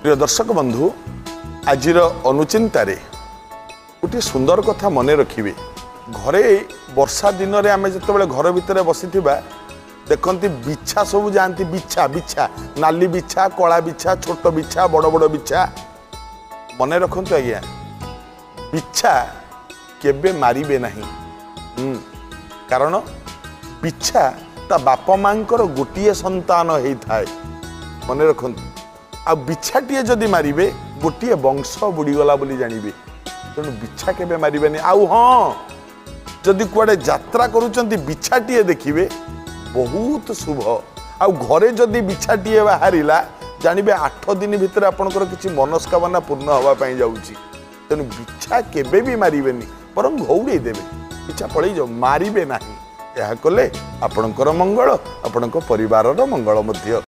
प्रिय दर्शक बंधु आज अनुचिंतारे गोटे सुंदर कथा मन रखिए। घरे वर्षा दिन में आम जो घर भितर बसी देखती बिछा सब जाती बिछा बिछा नाली बिछा कला बिछा छोट बिछा बड़ बड़ बिछा मन रखु आज्ञा बिछा केबे मारिबे नहीं कारण बिछा ता बाप माँ गोटे संतान होता है मन रखु आ बिछाटे जदि मारे गोटे वंश बुड़ीगला बोली जानवे तेणु बिछा केबे मारे आउ हाँ जदि कुआडे यात्रा करुचंती बिछाटे देखिए बहुत शुभ आउ घरे जदि बिछाटे बाहरिला जानवे 8 दिन भितर आपणकर किसी मनस्कामना पूर्ण होगापाई जाऊँगी तेणु बिछा केबे भी मारे बरं घौड़े देवे बिछा पड़े जाओ मारे ना यह कले आपणकर मंगल आपण परिवार मंगल मध्य।